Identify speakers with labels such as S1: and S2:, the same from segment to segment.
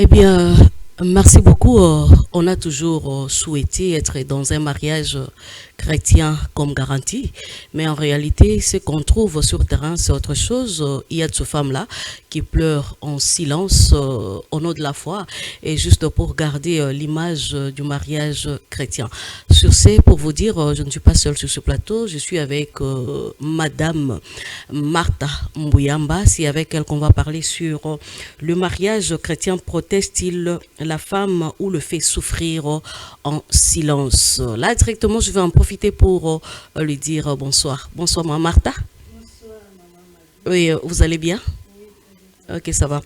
S1: Eh bien, merci beaucoup. On a toujours souhaité être dans un mariage chrétien comme garantie, mais en réalité, ce qu'on trouve sur le terrain, c'est autre chose. Il y a de ces femmes-là qui pleurent en silence au nom de la foi et juste pour garder l'image du mariage chrétien. Sur ce, pour vous dire, je ne suis pas seule sur ce plateau, je suis avec Madame Martha Mbouyamba. C'est avec elle qu'on va parler sur le mariage chrétien protège-t-il la femme ou le fait souffrir en silence? Là, directement, je vais en profiter pour lui dire bonsoir. Bonsoir, Maman Martha.
S2: Bonsoir, maman Marie.
S1: Oui, vous allez bien?
S2: Oui, très bien.
S1: Ok, ça va.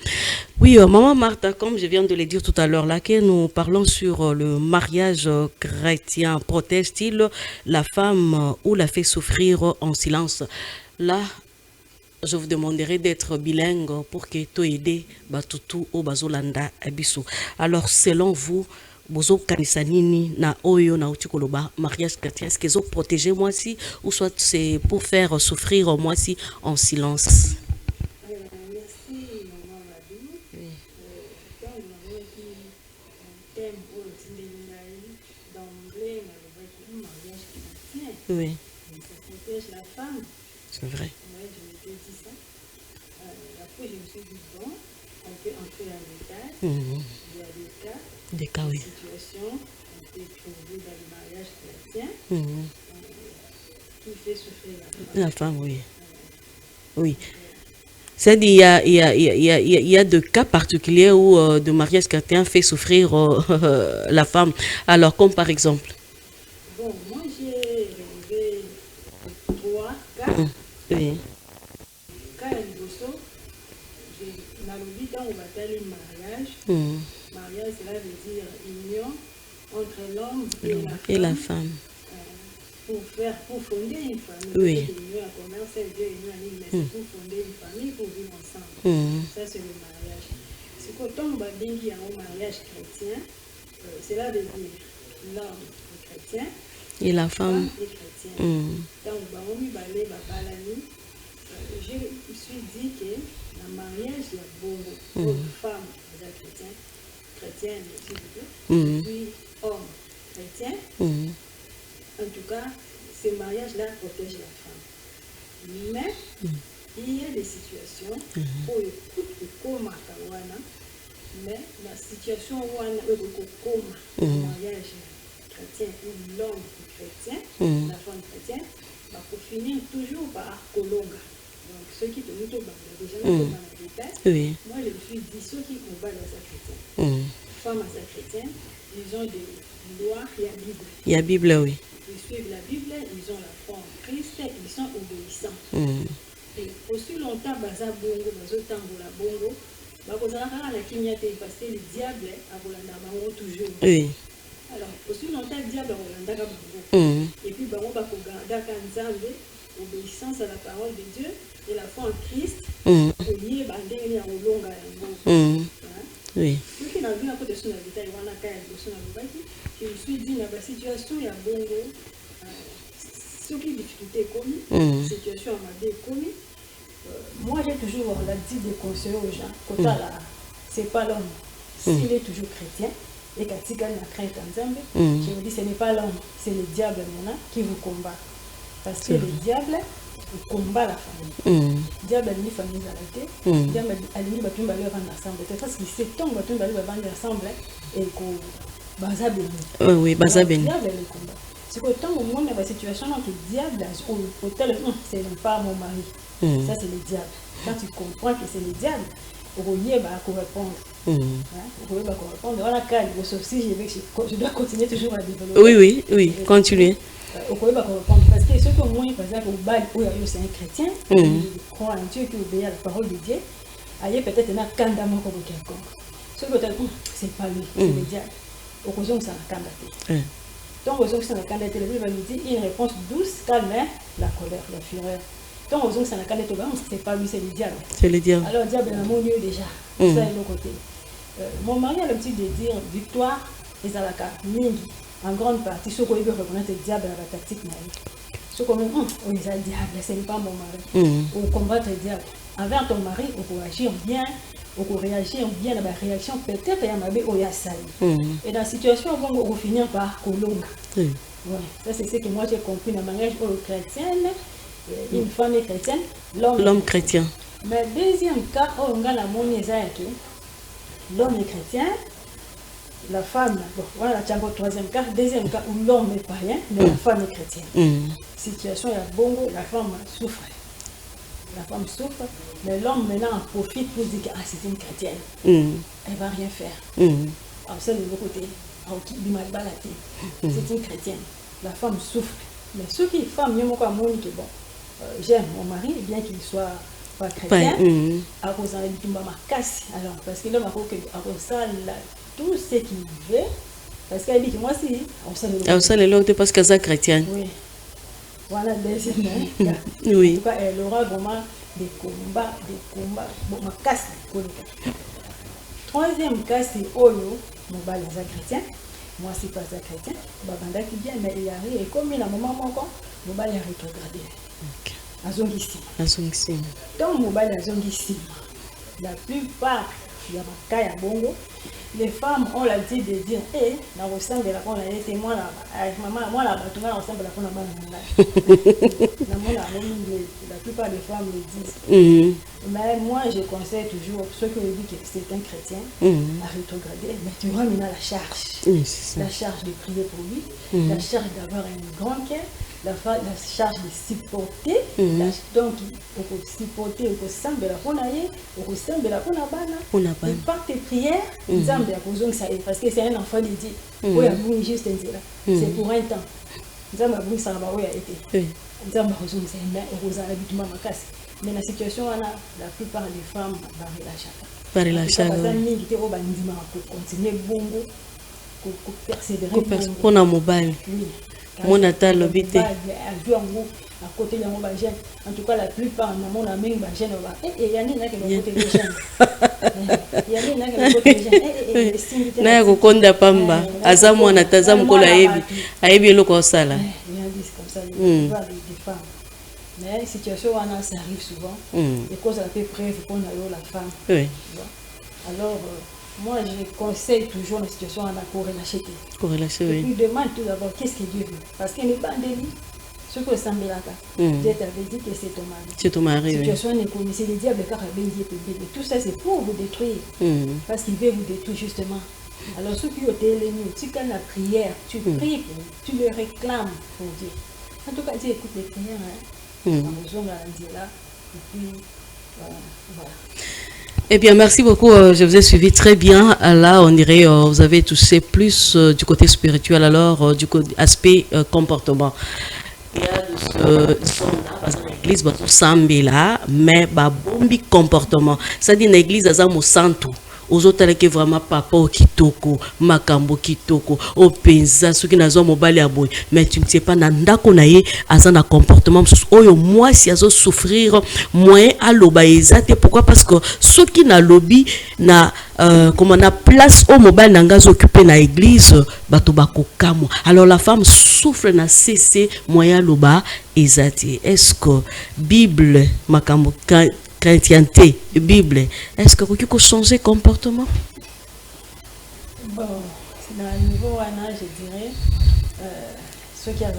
S1: Oui, Maman Martha, comme je viens de le dire tout à l'heure, là, que nous parlons sur le mariage chrétien, protège-t-il la femme ou la fait souffrir en silence? Là, je vous demanderai d'être bilingue pour que tout aide batutu au bazolanda abisu. Alors, selon vous, bozo kanisa nini na oyo na utikoloba mariage chrétien, est-ce qu'ils ont protégé moi si ou soit c'est pour faire souffrir moi si en silence?
S2: Merci, maman Marie. Quand vous m'avez dit un thème pour le Tindélingaï, d'emblée, le mariage chrétien,
S1: Oui,
S2: mais ça protège la femme.
S1: c'est vrai.
S2: Oui, je m'étais dit ça. Après, je me suis dit, bon, on peut entrer en détail.
S1: Mhm.
S2: Il y a des cas,
S1: Des cas,
S2: des
S1: oui.
S2: situations qu'on peut trouver dans le mariage chrétien
S1: Mhm.
S2: qui fait souffrir la femme.
S1: La femme, oui. Oui. C'est-à-dire, il y a de cas particuliers où le mariage chrétien fait souffrir la femme. Alors, comme par exemple.
S2: Bon, moi j'ai relevé trois cas.
S1: Oui.
S2: Cas ya liboso, nalobi ntango batali mariage.
S1: Mhm.
S2: Mariage, cela veut dire union entre l'homme
S1: Et
S2: et
S1: la
S2: la femme.
S1: femme.
S2: Pour fonder une famille.
S1: Oui.
S2: Peut-être union à commerce, union à ligne, mais c'est pour fonder une famille, pour vivre ensemble.
S1: Mhm.
S2: Ça, c'est le mariage. C'est qu'autant babengi un mariage chrétien, cela veut dire l'homme est chrétien,
S1: Et la
S2: la
S1: femme.
S2: femme est chrétienne.
S1: Mhm.
S2: Donc, bango mibale babalani, je me suis dit que le mariage, il y a beaucoup de femmes chrétiennes, s'il vous plaît,
S1: Mhm.
S2: puis hommes chrétiens.
S1: Mhm.
S2: En tout cas, ce mariage-là protège la femme. Mais il y a des situations où il coûte le coma kawana, mais la situation où on a le coma, le mariage chrétien, où l'homme est chrétien, la femme chrétienne, va finir toujours par colonga. Donc, ceux qui te nous déjà dans le détail,
S1: Oui.
S2: moi je me suis dit, ceux qui combattent la chrétienne,
S1: Mhm.
S2: femmes à sa chrétienne, ils ont des lois, il y a Bible.
S1: Il y a Bible, oui.
S2: Ils suivent la Bible, ils ont la foi en Christ, ils sont obéissants.
S1: Mhm.
S2: Et aussi longtemps, baza bongo, bazo tambola bongo, bakozala kaka na kimia te parce que le diable akolanda bango toujours.
S1: Oui.
S2: Alors, aussi longtemps, le diable akolandaka bango.
S1: Mhm.
S2: Et puis bango bakogardaka nzambe, obéissance à la parole de Dieu et la foi en Christ,
S1: Mhm.
S2: kolie bandenge ya kolonga yango.
S1: Mhm.
S2: Hein?
S1: Oui.
S2: Soki na vie na côté sur la détail wana kaya liboso na lobaki, je me suis dit na ba situation ya bongo soki difficulté ekomi, situation ya mabe ekomi, moi j'ai toujours l'habitude de conseiller aux gens kotala c'est pas l'homme s'il est toujours chrétien et katika na crainte en Nzambe, je me dis ce n'est pas l'homme, c'est le diable maintenant qui vous combat parce que le diable combat la famille. Diable alingi famille ezala te, diable alingi bato mibale bavanda ensemble te parce que c'est ntongo bato mibale bavanda ensemble et baza béni.
S1: Oui, baza béni.
S2: Diable le combat. C'est que tant au monde dans la situation où le diable au tel c'est pas mon mari. Ça c'est le diable. Quand tu comprends que c'est le diable, Royer va répondre. Royer va répondre. Voilà quand si je dois continuer toujours à développer.
S1: Oui, continuez.
S2: Royer va répondre parce que ce que moi par exemple au bal où c'est un chrétien, il croit en Dieu qui obéit à la parole de Dieu. Ailleurs peut-être un candamment comme quelqu'un. Ce que c'est pas lui, c'est le diable. Au cause ça la candidaté. Donc, aux autres, la Bible va nous dire une réponse douce, calme, la colère, la fureur. Donc, aux autres, c'est pas lui, c'est le diable.
S1: C'est le diable.
S2: Alors, le diable est mon lieu déjà. Ça est de l'autre côté. Mon mari a l'habitude de dire victoire et Zalaka, Mingi, en grande partie, ce qu'on veut reconnaître le diable dans la tactique. Ce qu'on dit, oh, ils ont diable, ce n'est pas mon mari. Ou combattre le diable. Envers ton mari, on peut agir bien, on peut réagir bien à la réaction, peut-être il y a ma bé, et dans la situation, on va finir par colonga. Ouais, ça c'est ce que moi j'ai compris dans le mariage chrétienne, une femme est chrétienne,
S1: l'homme chrétien.
S2: Mais deuxième cas, on a la monnaie, l'homme est chrétien, la femme, bon, voilà le troisième cas, deuxième cas où l'homme est païen, mais la femme est chrétienne. Situation, il y a bongo, la femme souffre. La femme souffre, mais l'homme maintenant en profite pour dire que c'est une chrétienne. Elle ne va rien faire. Alors c'est de l'autre côté. C'est une chrétienne. La femme souffre. Mais ceux qui femme, bon, j'aime mon mari, bien qu'il soit pas chrétien, à cause de ma casse. Alors, parce que l'homme a tout ce qu'il veut, parce qu'elle dit que moi aussi, on sait
S1: l'autre parce qu'elle est chrétienne.
S2: Oui. Voilà, deuxième.
S1: Oui.
S2: En tout cas, elle aura vraiment des combats, bon, ma casse. Troisième cas, c'est Oyo, mon bal est chrétien. Moi, c'est pas ça chrétien. Babanda qui vient, mais il arrive, et comme il a un moment encore, mon bal est rétrogradé.
S1: Azongisi.
S2: Dans mon bal Azongisi, la plupart, il y a ma caille à bongo. Les femmes ont la dit de dire, dans le sang de la con, moi là, maman, moi là, tout le monde ressemble à la con la plupart des femmes le disent. Mais moi, je conseille toujours ceux qui disent que c'est un chrétien à rétrograder, mais tu auras maintenant la charge. La charge de prier pour lui, la charge d'avoir un grand cœur, la charge de supporter. Donc, il faut supporter, il faut sembler la ponaille, il faut sembler la ponabana. Et par tes prières, parce que c'est un enfant de Dieu. Oui, juste un dire. C'est pour un temps. Mais la situation, la plupart des femmes vont relâcher. Continuer bongo, persévérer.
S1: Pour un mobile. Mon atal l'obité.
S2: À côté de mon bagage. En tout cas, la plupart de mon ami bagage, il y a des gens qui ont côté des gens. Il y a des gens qui ont côté des gens.
S1: Na ya kokonda pamba azamu anataza mkola aibi eloko sala.
S2: Il y a des comme ça, des femmes. Mais la situation ça arrive souvent. Et cause à peu près pour la femme.
S1: Oui.
S2: Alors moi, je conseille toujours la situation en accord relâché.
S1: Corrélation, oui.
S2: Et puis demande tout d'abord qu'est-ce que Dieu veut. Parce qu'il n'est pas de lui. Ce que ça me l'a Dieu t'avait dit que c'est ton mari.
S1: C'est ton mari, oui.
S2: Situation n'est connue. C'est le diable qui a béni. Tout ça, c'est pour vous détruire. Parce qu'il veut vous détruire justement. Alors, ceux qui ont été l'ennemi, tu as la prière, tu pries pour lui, tu le réclames pour Dieu. En tout cas, Dieu écoute les prières. En besoin de là. Et puis, voilà.
S1: Eh bien, merci beaucoup. Je vous ai suivi très bien. Là, on dirait vous avez touché plus du côté spirituel, alors du côté aspect comportement. Il y a de l'église, là, mais bombi comportement. Ça dit l'église, ça mon santo. Aux autres qui vraiment papa au kitoko, makambo kitoko, au penza, ceux qui n'ont mobile à boy, mais tu ne sais pas nanda konaye azana comportement. Oyo moi si azo souffrir moins à l'obaïsate. Pourquoi? Parce que ceux qui n'a lobby na comme on a place au mobile n'angazo occupé na église bato bako kamo. Alors la femme souffre na cessé moyen loba ezati. Est-ce que Bible makambo chrétienté, Bible, est-ce que vous pouvez changer comportement?
S2: Bon, dans le niveau je dirais, ceux qui ont un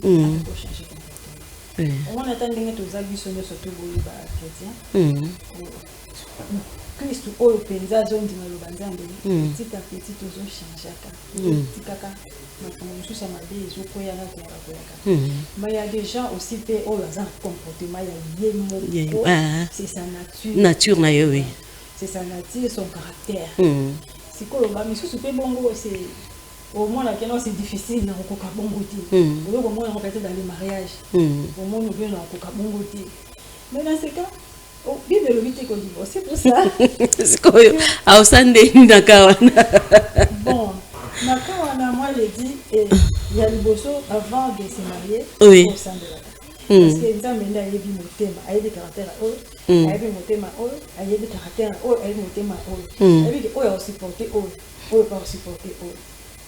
S2: il faut changer comportement. On attend que tous les abus sont surtout chrétiens. Christ ou penza zone de l'Obanzambe, petit à petit, tous ont changé. Petit caca, mais il y a des gens aussi qui ont un comportement, c'est sa nature.
S1: Oui.
S2: C'est sa nature, son caractère. C'est quoi le super bongo, c'est au moins là c'est difficile dans le bongo. Au moins on peut dans les mariages. Au moins on peut dans le bongo. Mais dans ce cas, Bible le vite qu'on divorce, c'est pour ça.
S1: C'est quoi? Au sein de Nakawana.
S2: Bon, Nakawana, moi je dis, il y a le bosso avant de se marier.
S1: Oui.
S2: Au sein de la parce que les hommes, il y a des thèmes, il y a des caractères à eux, il y a des thèmes à eux, il y a des caractères à eux, il y a des thèmes à eux. Il y a des thèmes à supporter eux, eux pas supporter eux.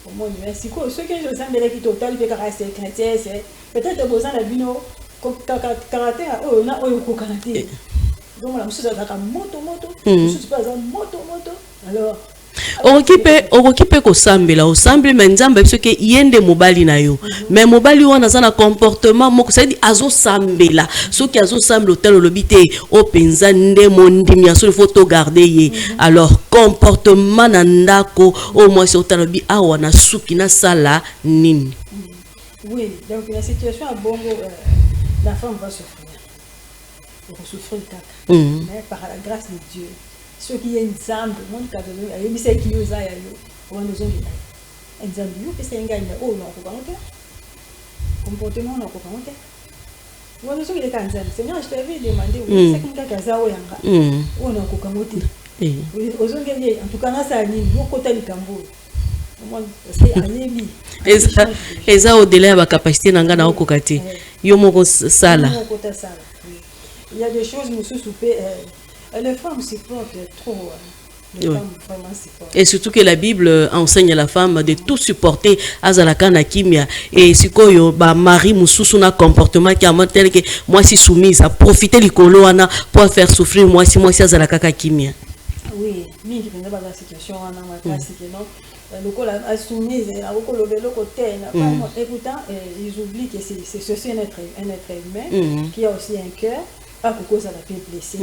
S2: Comment merci quoi ceux qui je semble qui total pe kara c'est chrétien c'est peut-être besoin la bino karaté oh na oh ko karaté donc la monsieur ça moto monsieur pas moto alors
S1: okipe kosambela osamble mais nzambe biso ke yende mobali na yo mais mobali wana za na comportement moko ça dit azo sambela soki azo samble hotel lobité o penza nde mondimi aso faut to garder ye alors comportement na ndako au moins sur talobi awa na suki na sala nini.
S2: Oui, donc la situation à Bongo la femme va souffrir. Elle va souffrir mais par la grâce de Dieu ceux qui ont ensemble le monde cadre il y a qui ont ça on nous ont dit ensemble parce que ngani oh non ko banque comportement non ko banque on nous ont dit ensemble Seigneur je t'avais demandé oui c'est comme ça kaza o yanga oh non ko kamote ozongeli en tout cas na ça ni lokota likambo
S1: eza au-delà ya capacité na nga na okokati yo moko sala
S2: il y a des choses monsieur soupé les femmes supportent trop. Les femmes vraiment supportent.
S1: Et surtout que la Bible enseigne à la femme de tout supporter azalaka na kimia et sikoyo ba mari mususu na comportement qui a tel que moi si soumise à profiter likolo wana pour faire souffrir moi si azalaka ka kimia.
S2: Oui, mingi penda ba situation wana makasi que non le col a soumise à le vélo côté et pourtant ils oublient que c'est ceci un être humain qui a aussi un cœur pas pour cause à la paix blessée.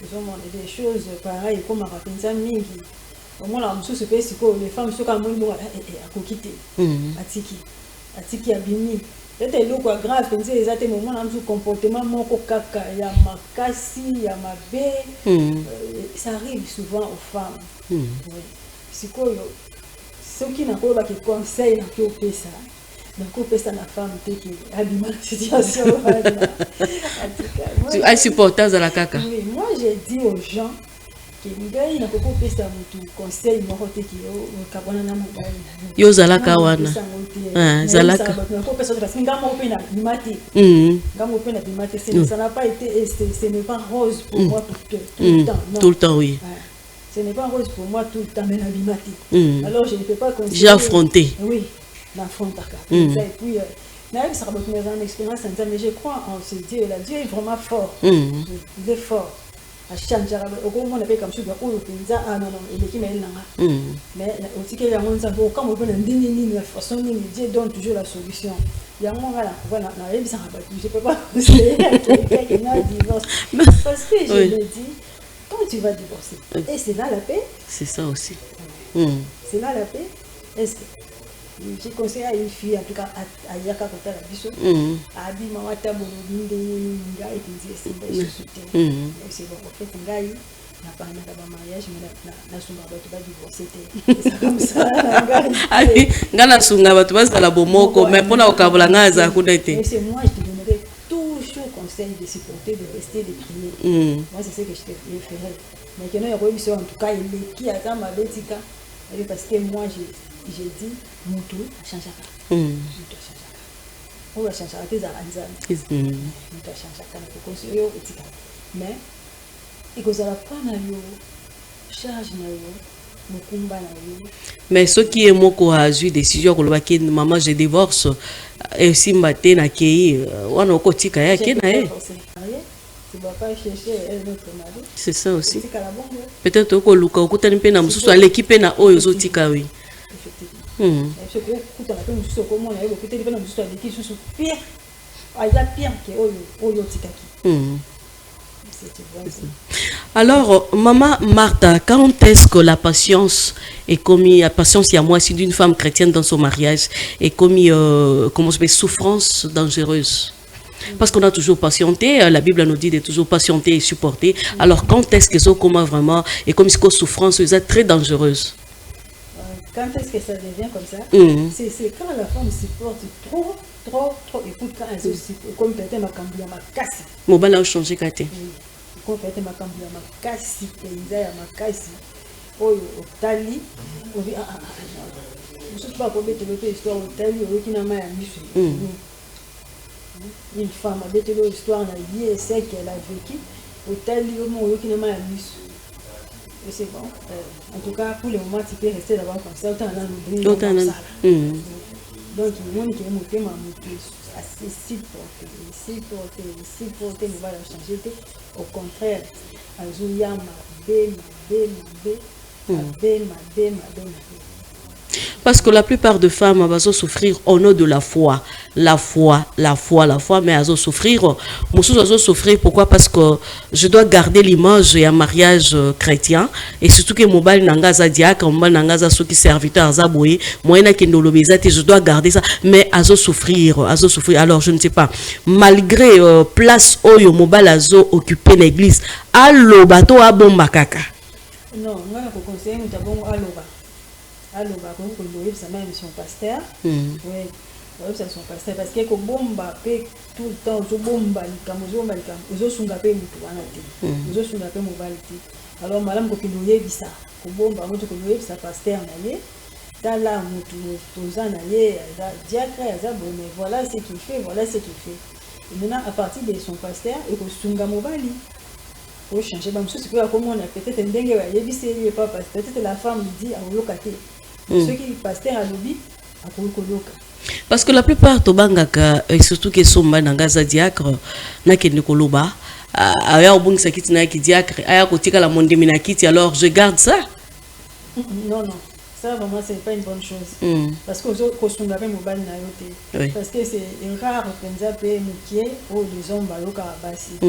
S2: Ils ont des choses pareilles comme à Rapenza Mingi. Au moins, la monsieur se fait les femmes sont comme moi à coquiter. Atiki abimi. Peut-être l'eau quoi grave, comme c'est exactement au moment là, le comportement mon cocaca, il y a ma cassi, il y a ma baie. Ça arrive souvent aux femmes. C'est quoi ceux qui n'ont pas de conseils dans le pays ça. Donc, on peut ça la femme qui a du mal à situation.
S1: Tu as supporté à la caca.
S2: Oui, moi j'ai dit aux gens que les n'a pas fait ça tout conseil moi qui au kabana na mobile.
S1: Yo zalaka wana. Zalaka.
S2: Ko pesa parce que ngamo pena limati. Ngamo pena limati ça n'a pas été ce n'est pas rose pour moi tout le temps. Non.
S1: Tout le temps oui.
S2: Ce n'est pas rose pour moi tout le temps mais la limati. Alors je ne peux pas conseiller.
S1: J'ai affronté.
S2: Oui. Et puis ça va une expérience mais je crois en ce Dieu là Dieu est vraiment fort il est fort à changer au moment on appelle comme ça ou le ah non il est qui mais aussi qu'il y a un ça pour comme on peut la façon Dieu donne toujours la solution il y a un voilà ça va je peux pas conseiller quelqu'un qui n'a divorce parce que je le dis quand tu vas divorcer et c'est là la paix
S1: c'est ça aussi
S2: c'est là la paix est-ce que je conseille à une fille, en tout cas à Yaka Kota la Bisso, à Abi Mawata Bolobinde, Nga et puis c'est bon, en fait, Nga n'a pas un mariage, mais la Sumaba, tu vas divorcer. C'est comme ça,
S1: Nga la Sumaba, tu vas à la Bomoko, mais pour la Okabolanga, ça a coûté.
S2: C'est moi, je te donnerai toujours conseil de supporter, de rester, de prier. Moi, c'est ce que je te ferai. Mais que non, il y a en tout cas, il est qui attend ma bétika, parce que moi, j'ai dit, mon tour a changé. On va changer à tes aranzans. On va changer à tes conseillers. Mais il faut savoir prendre charge
S1: mais ce qui est mon courage décision que maman je divorce et si matin na kei on a côté kaya kenae. C'est ça aussi. Peut-être que Luka okutani pe na mususu l'équipe na oyo zotika oui. Alors, maman Martha, quand est-ce que la patience est commis, la patience il y a moi aussi d'une femme chrétienne dans son mariage est commis comment se fait souffrance dangereuse? Parce qu'on a toujours patienté, la Bible nous dit de toujours patienter et supporter. Alors quand est-ce que ça commence vraiment et comme si souffrance est très dangereuse?
S2: Quand est-ce que ça devient comme ça? C'est quand la femme supporte trop. Écoute, quand elle se supporte, comme peut-être ma cambia ma casse.
S1: Mon bal a changé Kate.
S2: Comme peut-être ma cambia ma casse, paysa ma casse. Oh, Tali, on dit ah. Je ne sais pas combien de l'histoire au Tali, qui n'a pas mis. Une femme a bêté l'histoire, la vie et celle qu'elle a vécu. Au Tali, au monde qui n'a pas mis. c'est bon. En tout cas, pour le moment, tu peux rester là-bas comme ça, autant dans l'oubli.
S1: Donc,
S2: le monde qui est monté, m'a monté assez supporté, ne va la changer. Au contraire, Azuya m'a
S1: parce que la plupart des femmes vont souffrir au nom de la foi, mais elles vont souffrir. Moi aussi, elles vont souffrir. Pourquoi? Parce que je dois garder l'image d'un mariage chrétien et surtout que mon bal n'angaza diacre, mon bal n'angaza ceux qui serviteurs zaboui, moi n'a qui je dois garder ça, mais elles vont souffrir, Alors je ne sais pas, malgré place où yo mobile azo occupé l'église, allo bateau a bomba kaka.
S2: Non, moi je conseille nous avons allo ba comme ça même son pasteur. Oui. Ça son pasteur parce que ko bomba pe tout le temps zo bomba likamozo ozo sunga pe mutu wana te. Ozo sunga pe mobile te. Alors madame ko kiloye bisa. Ko bomba mutu ko loye bisa pasteur na ye. Tala mutu toza na ye za diacre za bon mais voilà ce qu'il fait, Et maintenant à partir de son pasteur et ko sunga mobile. Pour changer c'est que comme on a peut-être un dingue il pas peut-être la femme lui dit à lokate. Ceux qui pasteur à lobby à koloka.
S1: Parce que la plupart tobangaka et surtout que somba nangaza diacre na ke nikoloba aya obungisa kiti na ki diacre aya kotika la mondemi na kiti alors je garde ça.
S2: Non, ça vraiment c'est pas une bonne chose. Parce que aux sunga pe mobile na yote. Parce que c'est rare penza pe mukie ou les hommes baloka basi.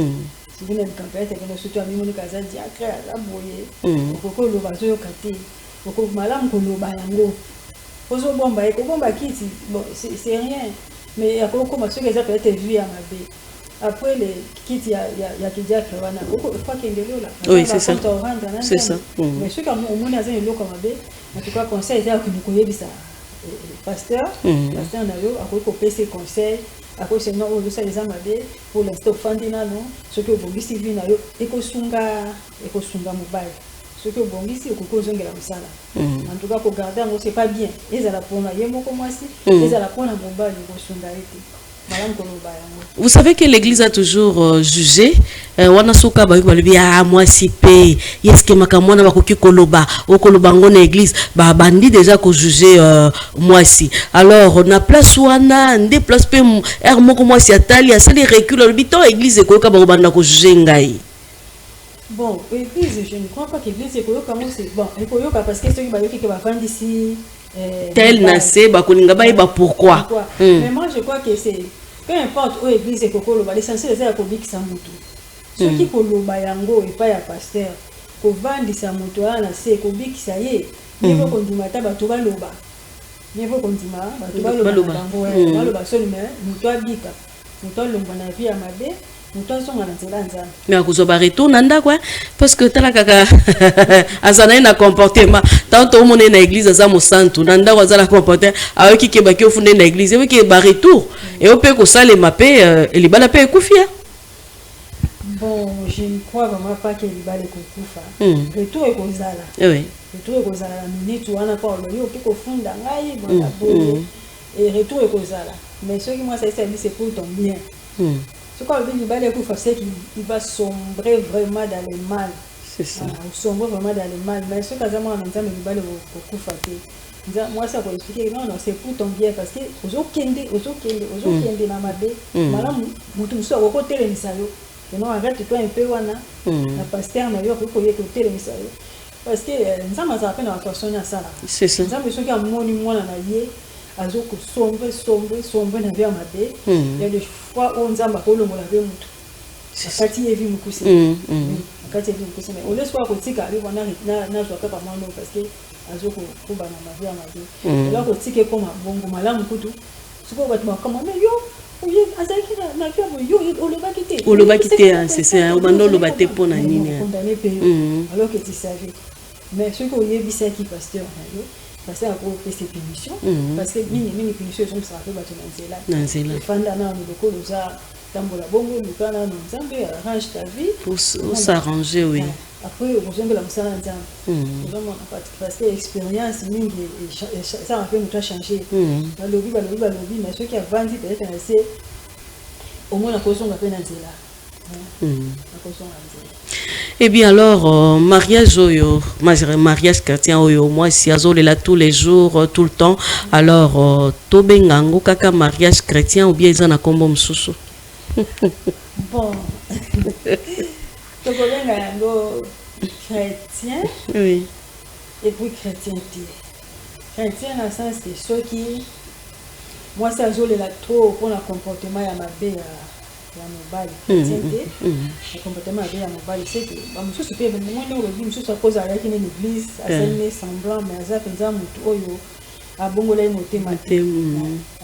S2: Si vous n'êtes pas capable de surtout à mimoni kaza diacre la boye. Koko lo bazo yokate. Koko malam ko lo bayango. Ozo bomba eko bomba kiti bon c'est rien mais il y a beaucoup de choses qui ont été vues à ma vie. Après les kits il y a qui diacre wana koko pas kendelo là.
S1: Oui, c'est ça. C'est ça.
S2: Mais ceux qui ont mon azin lo comme abe en tout cas conseil c'est que nous koyebisa pasteur na yo akoko pese conseil à cause non on ça les amabe pour l'instant fandina non ce que vous bisi vi na yo ekosunga mobile ce que bon ici au zongela musala en tout cas pour garder c'est pas bien ils ala pona yemo comme si ils ala pona mobile ekosunga ete.
S1: Vous savez que l'église a toujours jugé wana soka ba balobi moi si pe yeske makamwana bakoki koloba okoloba ngona église ba bandi déjà ko juger moi si alors on a place wana ndé place pe er moko moi si atali a sali recul le biton église ko ka ba banda ko juger ngai.
S2: Bon, l'église, je ne crois pas que l'église est c'est bon, parce que ceux qui bayoki que va vendre ici
S1: tel nassé ba koninga ba ba pourquoi.
S2: Mais moi je crois que c'est peu importe où l'église est kokolo l'essentiel c'est la kobikisa mutu. Ceux qui koloba yango et pas ya pasteur ko vandisa mutu ana se kobikisa ye niveau kondimata bato baloba. Niveau kondima bato baloba bango baloba seulement mutu abika. Mutu longwa na vie ya mabe.
S1: Mais à cause de retour nanda quoi parce que tala kaka azana na comportement tant au monde na église azamo santo nanda wazala comporter avec qui kebaki au fond na église et qui ba retour et on peut que ça les mapper et les bala pe kufia.
S2: Bon je ne crois vraiment pas que les bala kufa retour est kozala
S1: oui
S2: retour est kozala minute wana pa lo yo ko funda ngai bon et retour est kozala mais ce qui moi ça c'est pour ton bien. Ce qu'on veut dire, c'est qu'il va sombrer vraiment dans le mal.
S1: C'est ça.
S2: Sombrer vraiment dans le mal. Mais ce que j'ai moi en entendant, il va le coup. Moi, ça va expliquer. Non, c'est pour ton bien parce que aux autres qui ont dans ma baie, madame, vous tous au côté de l'Isayo. Et non, arrête-toi un peu, wana. La pasteur n'a eu à côté de l'Isayo. Parce que nous avons à peine à façon à ça.
S1: C'est ça.
S2: Nous avons besoin d'un monument dans la vie. Azoko sombre na via mabe il y a des fois où on zamba ko longo la ve mutu akati yevi mukuse akati yevi mukuse mais on laisse pas kotika ali wana na jwa ka pamano parce que azoko ko bana na via mabe là kotika ko mabongo malamu kutu siko batuma kama mais yo oye azaki na via yo oloba kité
S1: c'est ça au bando oloba te pona nini
S2: alors que tu savais mais ce que yebisa qui pasteur na yo parce que pour ces punitions parce que mini punitions sont ça fait battre là fanda na ndoko loza tambola bongo lukana na nzambe arrange ta vie
S1: pour s'arranger oui
S2: après on vient de la musala nzambe parce que expérience mingi ça a fait nous changer na lobby mais ceux qui a vendu peut-être c'est au moins la cause on va peine nzela
S1: Eh bien alors, mariage oyo, mariage chrétien oyo, moi si azole là tous les jours, tout le temps. Alors, tobengango kaka mariage chrétien ou bien ils en a comme msusu.
S2: Bon, tobengango chrétien.
S1: Oui.
S2: Et puis chrétienté. Chrétien dans le sens que ceux qui, moi c'est azole là trop pour le comportement ya mabe ya mobali chrétienté. Le comportement ya mobali c'est que monsieur se peut venir moi le monsieur se pose à l'église une église à scène semblant mais ça fait ça mutu oyo abongola motema te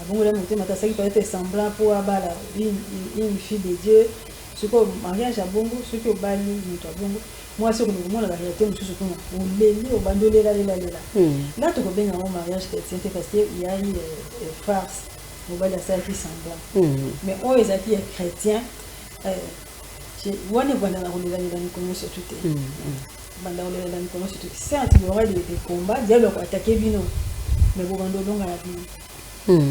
S2: abongola motema ta ça qui peut être semblant pour abala une fille de Dieu ce que mariage à bongo ce que bali mutu abongo moi c'est que nous la réalité monsieur se comment on leli au bandole là là tu peux bien un mariage chrétien parce que il y a une farce mobali ça qui semblant mais on les acquis chrétiens wana bwana na kolela ni kono surtout te banda kolela ni kono surtout certes il y aura des combats dialogue attaquer bino mais bon bandolonga la vie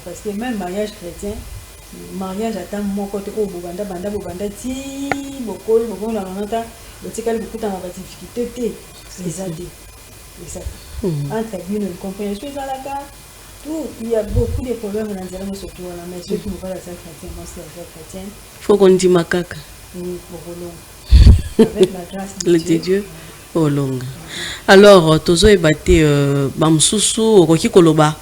S2: parce que même mariage chrétien mariage attend mon côté oh banda ti bokol bokol na nata botikali kukuta na difficulté te les aider ça entre bino une compréhension dans la carte tout il y a beaucoup de problèmes dans les surtout là mais ceux qui ne veulent pas ça chrétien moi c'est chrétien
S1: faut qu'on dise makaka
S2: avec la grâce
S1: de Dieu au long. Alors tozo ebate bamsusu okoki koloba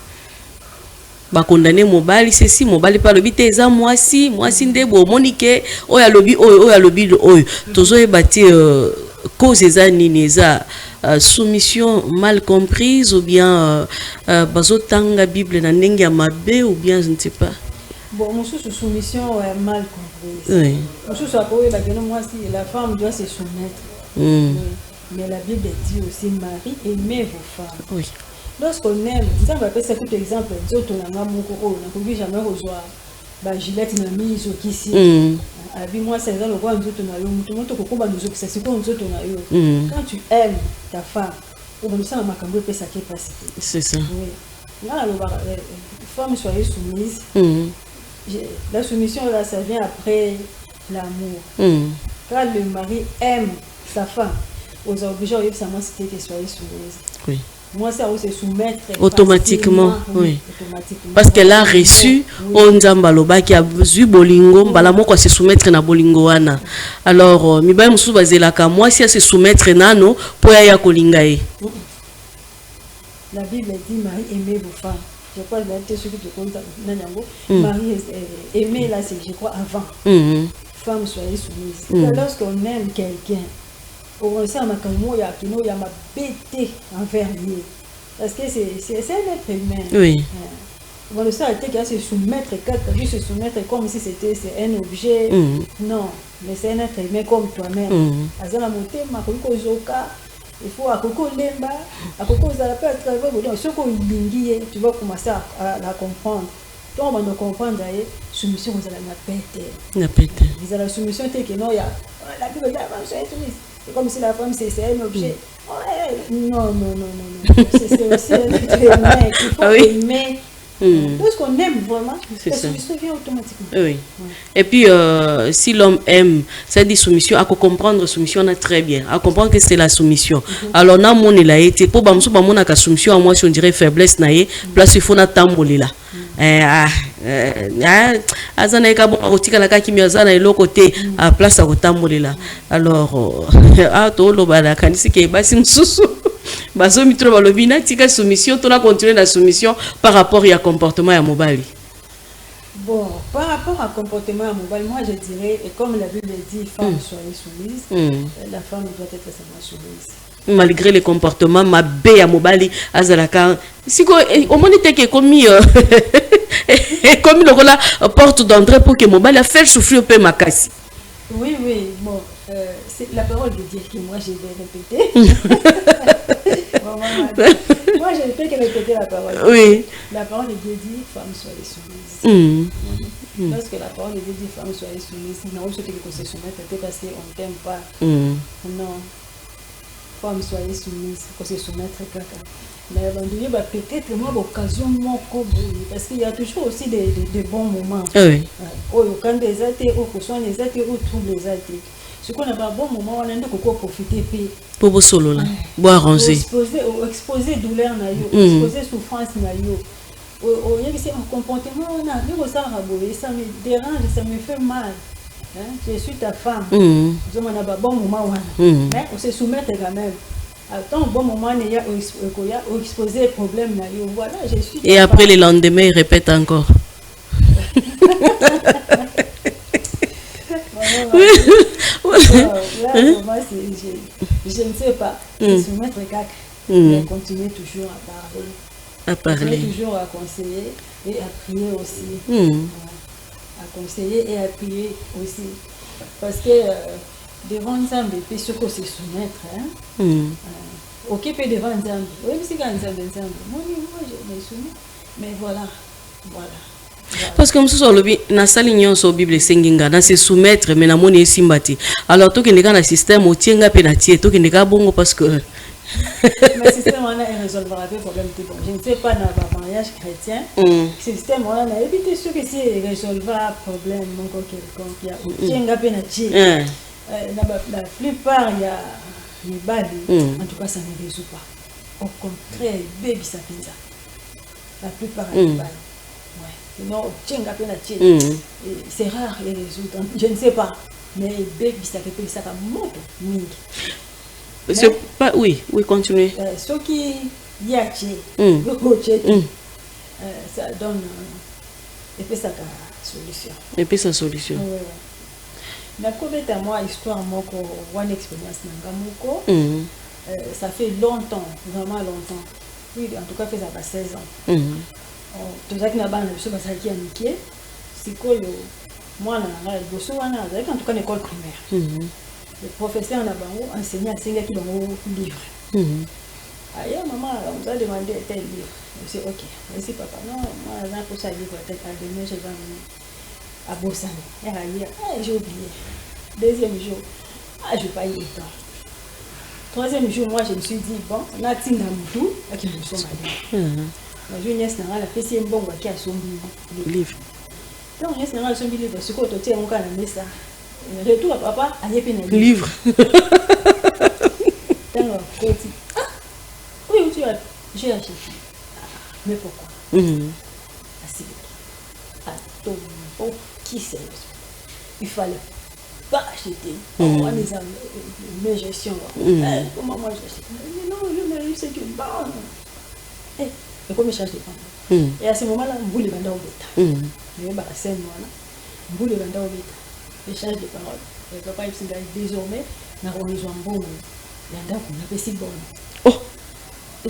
S1: ba condamner mobali ceci mobali pas lobi te eza mwasi nde bo monike oya lobi oyo tozo ebate cause eza nini eza soumission mal comprise ou bien bazotanga Bible na ndenge ya mabe ou bien je ne sais pas.
S2: Bon, mon sous soumission est mal comprise. Oui. Mon sous moi si la femme doit se soumettre. Mais la Bible dit aussi Marie, aimez vos femmes. Oui. Lorsqu'on aime, ça va faire cet exemple, d'autres on a mon coco, on n'a jamais rejoint. Bah Gillette m'a mis au ici. Avec moi c'est ça le roi nous autres on a eu, tout le monde coco bah nous autres c'est quoi nous autres on a eu. Quand tu aimes ta femme, on va nous ça ma cambo peut ça qui passe.
S1: C'est ça.
S2: Oui. Là la femme soyez soumise. La soumission là ça vient après l'amour. Quand le mari aime sa femme, aux obligeants il faut citer que soyez soumise. Oui. Moi ça se soumettre
S1: automatiquement oui parce qu'elle a reçu onzamba loba qui a vu bolingo mbala moko se soumettre na bolingo wana alors mi ba musu bazelaka moi si se soumettre nano po ya kolinga e.
S2: La Bible dit Marie aimez vos femmes. Je crois que c'est ce que tu comptes nanango Marie aimez là c'est je crois avant. Femme soyez soumise. Lorsqu'on aime quelqu'un on sait ma camo ya kino ya ma bête envers lui parce que c'est un être humain. Oui. On le sait qu'il se soumettre juste se soumettre comme si c'était un objet. Non, mais c'est un être humain comme toi-même. Azala monter ma koko zoka il faut à koko lemba à koko za pas travailler donc ce qu'on lingi tu vas commencer à la comprendre. Donc on va comprendre d'ailleurs soumission vous allez la bête. Vous allez la soumission c'est que non il y a la Bible dit c'est comme si la femme c'est un objet. Non. C'est aussi un être humain. Il faut aimer. Parce qu'on aime vraiment, la soumission vient automatiquement. Oui.
S1: Et puis, si l'homme aime, c'est-à-dire soumission, à comprendre soumission, on a très bien. À comprendre que c'est la soumission. Alors, on a mon été. Pour que mon a soumission, à moi, si on dirait faiblesse, place il faut na tamboler là. Azana ka bon otika la ka kimi azana elo côté à place à kotamboler là. Alors to lo bala kanisi ke basi msusu bazo mitro balobina tika soumission to la continuer la soumission par rapport à comportement ya mobali.
S2: Bon, par rapport à comportement à mobile, moi je dirais, et comme la Bible dit, femme soyez soumise, la femme doit être seulement soumise.
S1: Malgré les comportements, ma bé à mobali, azalaka, si au moins était que commis, comme le porte d'entrée pour que mobali a fait souffrir un peu ma casse.
S2: Oui, bon, c'est la parole de Dieu que moi je vais répéter. Moi je ne fais que répéter la parole.
S1: Oui.
S2: La parole de Dieu dit, femme soyez soumise. Lorsque la parole de Dieu dit, femme soyez soumise, non, je sais que se soumettre parce qu'on ne t'aime pas. Non. femme soyez soumise, qu'on se soumettre caca. Mais peut-être moi l'occasion parce qu'il y a toujours aussi des bons moments.
S1: Oui.
S2: Quand des athées, ou que soit les athées, ou trouble les athées. Ce qu'on a pas bon moment, on a de profiter
S1: pour vous solo là, boire arranger.
S2: Exposer douleur na yo, exposer souffrance na yo. Il y a un comportement on a, ça me dérange, ça me fait mal. Je suis ta femme. Je m'en a pas bon moment mais on se soumet quand même. Attends, bon moment, il y a exposé problème na yo. Voilà, je suis. Et
S1: après le lendemain, il répète encore.
S2: Là, moi, je ne sais pas. Soumettre caca. Mais continuer toujours à parler. Toujours à conseiller et à prier aussi. À conseiller et à prier aussi. Parce que devant Nzambe, il faut se soumettre. Occupé devant Nzambe. Oui, c'est quand Nzambe. Moi, je me soumets. Mais voilà.
S1: Parce que nous sommes dans la ligne sur la Bible, dans se soumettre, mais dans mon simbati. Alors, tout qui est dans le système, on tient à pénatier, tout qui est dans bon parce que.
S2: Le système, on a résolvera le problème. Je ne sais pas dans le mariage chrétien. Le système, on a évité ce que c'est résolvera le problème. Donc, quelqu'un qui tient à pénatier. La plupart, il y a les balles. En tout cas, ça ne résout pas. Au contraire, baby, ça fait ça. La plupart, il y a les balles. Sinon, c'est rare les résultats. Je ne sais pas. Mais baby, ça fait ça comme moto.
S1: Oui, continuez.
S2: Ce qui y a ça donne et puis ça solution.
S1: Et puis sa solution.
S2: Mais comme à moi, histoire, une expérience, ça fait longtemps, vraiment longtemps. Oui, en tout cas, ça fait 16 ans. Déjà que na bana biso basaki ya mike sikoyo mwana na liboso wana azalaki en tout cas l'école primaire. Le professeur na bango enseignant asengaki bango livre. Aya maman on nous a demandé tel livre. Je dis ok, merci papa. Non, moi j'ai pour ça livre peut-être à demain je vais à Bossane. J'ai oublié. Deuxième jour, je vais pas y être. Troisième jour, moi je me suis dit bon, on a tinda mutu qui nous sommes allés. La jeunesse n'a pas fait si un bon qui a son livre. Donc, jeunesse n'a pas son livre, ce qu'on tient encore à la messe. Retour à papa, à y
S1: livre.
S2: Oui, tu as. J'ai acheté. Mais pourquoi? Assez vite. Attends, qui c'est? Il fallait pas acheter. Mes gestions. Comment moi j'achète? Non, je me dis c'est une bonne. Et comme je change de femme. Et à ce moment-là, on voulait vendre au bêta. Mais on va passer moi là. On voulait vendre au bêta. Je change de parole. Et papa il s'est désormais, on a rejoint un bon. Il y a un qu'on appelle si bonne.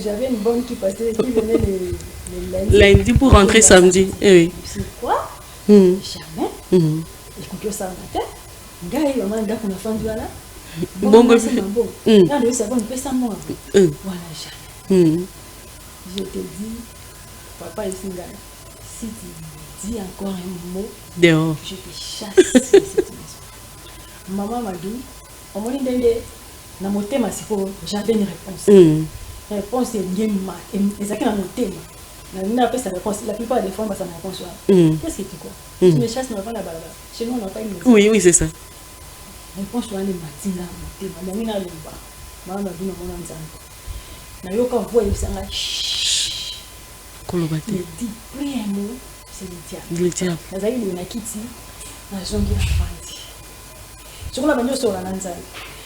S2: J'avais une bonne qui passait, qui venait les
S1: lundi pour rentrer samedi. Oui.
S2: C'est quoi? Jamais. Écoutez ça matin. Gars, il y a un gars qu'on a fendu là. Bon, c'est bon. Là, le savon, il fait ça moi. Voilà, jamais. Je te dis, papa ici, si tu dis encore un mot,
S1: dehors.
S2: Je te chasse de cette maison. Maman m'a dit, au moment où j'avais une réponse. La réponse est bien mal. Et ça qui est dans mon thème. La réponse. La plupart des femmes, ça me répond. Qu'est-ce que tu crois? Tu me chasses, mais pas la balle. Chez nous, on n'a pas une maison.
S1: Oui, c'est ça.
S2: La réponse est dans mon thème. Maman m'a dit, maman m'a dit, nayoka voix il s'en a
S1: kolobate
S2: il dit plus un mot c'est
S1: le diable
S2: nazali le nakiti na zongi na fandi sur la banyo sur la nanzali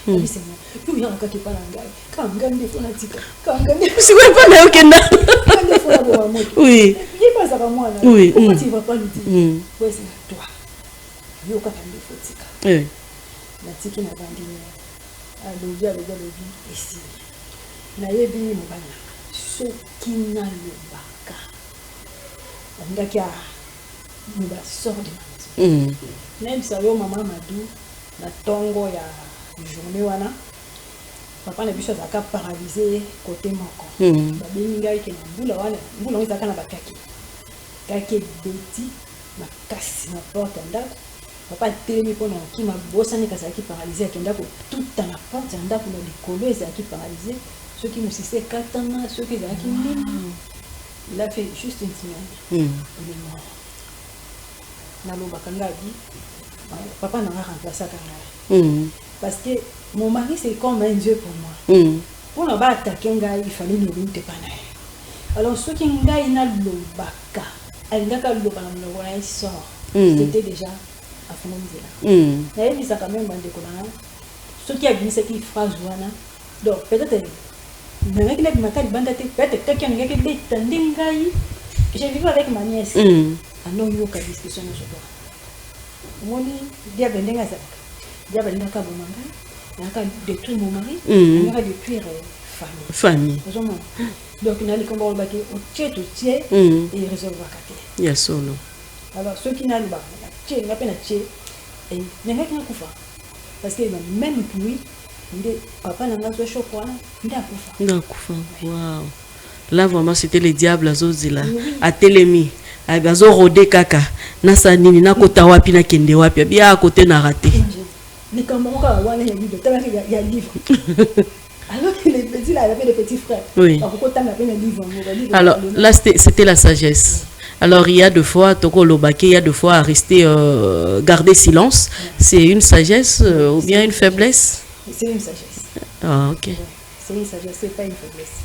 S2: oui c'est moi tu y a un kaki pala ngai quand ngande fona tika quand ngande
S1: si ouais pas na okenda
S2: ngande fona bo mo
S1: oui
S2: il passe à moi là
S1: oui
S2: pourquoi tu vas pas lui dire ouais c'est toi yoka kande fotika
S1: oui
S2: na tiki na bandini alobi ici nayebi mobana soki nalobaka bandaki a moba sort de ma maison nayebisa yo mama Madou na ntongo ya journée wana papa na biso azalaka paralysé côté moko babengi ngai ke na mbula wana mbula ezalaka na bakaki kaki ebeti makasi na porte ya ndako papa telemi pona ki ma bosani kasa ki paralysé akenda ko tout à la porte anda ko le colo qui paralysé ceux qui musicien katana ceux qui il a fait juste une semaine il est mort naloba kanga dit papa n'a pas remplacé kanga parce que mon mari c'est comme un dieu pour moi pour ne pas attaquer ngai il fallait ne lutter pas alors ceux qui ngai na lobaka alingaka loba na mloko na sort c'était déjà à fondre là il ça quand même bande kolana ceux qui abusent qui phrase wana donc peut-être mais qu'il m'a dit bande peut-être quelqu'un qui a dit tandingai j'ai vécu avec ma nièce non yo ka discussion na soto moni dia bendenga ça dia bendenga ka bomanga na ka détruire mon mari na ka détruire famille donc na li komba baki o tieto tie et résolve bakate
S1: ya solo
S2: alors ceux qui n'a pas tie na pena tie et n'enga ka kufa parce que même lui ndé papa na ngaso chokwana ndakufa
S1: wow là vraiment c'était le diable azozila a telemi azo rodé kaka nasa nini na kota wapi na kende wapi bia à côté na raté
S2: ni comment on va voir les livres tellement il y a livre alors que les petits là il avait des petits frères
S1: oui alors là c'était la sagesse. Alors il y a deux fois toko lobaki, il y a deux fois à rester garder silence, c'est une sagesse ou bien une faiblesse?
S2: C'est une sagesse.
S1: Ah OK.
S2: C'est une sagesse, c'est pas une faiblesse.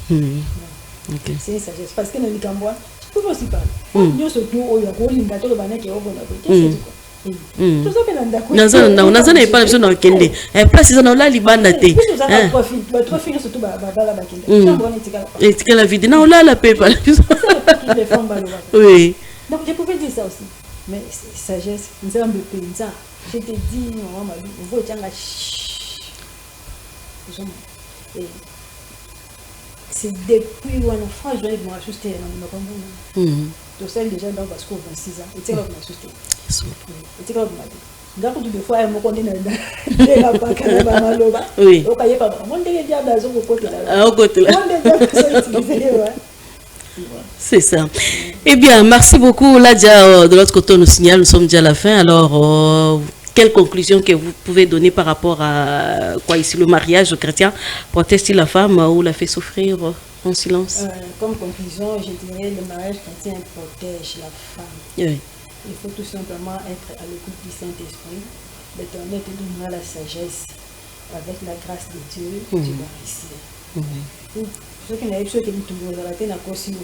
S1: OK.
S2: C'est une sagesse parce que dans les Gambois tu peux aussi parler. Nous surtout au Yakolinga to le banaki au Bonabo. Qu'est-ce que tu tout ça que
S1: naza na pas besoin d'entendre place ça na libanda te
S2: trois filles surtout bala bakende chambre
S1: et que la vie na la pepa oui
S2: donc je pouvais dire ça aussi mais sagesse nous avons besoin je te dis maman vous voyez tanga c'est depuis où on a franchement je me suis acheté dans le tout ça déjà dans parce qu'on a 6 ans et c'est là qu'on a acheté et c'est là qu'on a dit donc tout des fois elle me connaît dans la paquet ba maloba
S1: oui
S2: o kaye pas mon ndenge diable azo ko côté là
S1: au côté là c'est ça. Eh bien merci beaucoup Ladia de l'autre côté on nous signale nous sommes déjà à la fin alors quelle conclusion que vous pouvez donner par rapport à quoi ici le mariage chrétien proteste-t-il la femme ou la fait souffrir en silence?
S2: Comme conclusion, je dirais le mariage chrétien protège la femme.
S1: Oui.
S2: Il faut tout simplement être à l'écoute du Saint-Esprit. L'Éternel te donnera la sagesse. Avec la grâce de Dieu, tu vas réussir. Ceux qui n'avaient pas que nous tombons dans la tête, peu importe si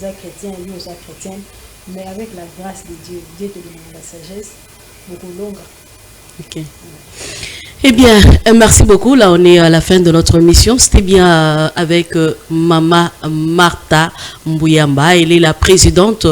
S2: c'est chrétien ou si c'est chrétien, mais avec la grâce de Dieu, Dieu te donnera la sagesse beaucoup longue.
S1: Ok. Eh bien, merci beaucoup. Là, on est à la fin de notre mission. C'était bien avec Mama Martha Mbouyamba. Elle est la présidente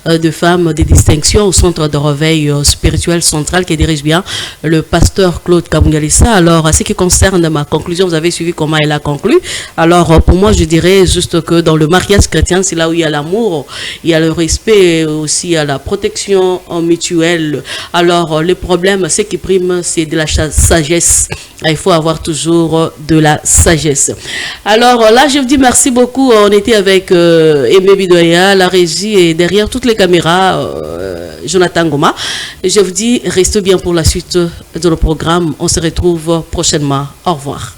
S1: de femmes de distinction au centre de réveil spirituel central qui dirige bien le pasteur Claude Kabungalissa. Alors, à ce qui concerne ma conclusion, vous avez suivi comment elle a conclu. Alors, pour moi, je dirais juste que dans le mariage chrétien, c'est là où il y a l'amour, il y a le respect, aussi il y a la protection mutuelle. Alors, le problème, ce qui prime, c'est de la sagesse. Il faut avoir toujours de la sagesse. Alors là, je vous dis merci beaucoup. On était avec Aimé Bidoya, la régie et derrière toutes les caméras, Jonathan Goma. Je vous dis, restez bien pour la suite de nos programmes. On se retrouve prochainement. Au revoir.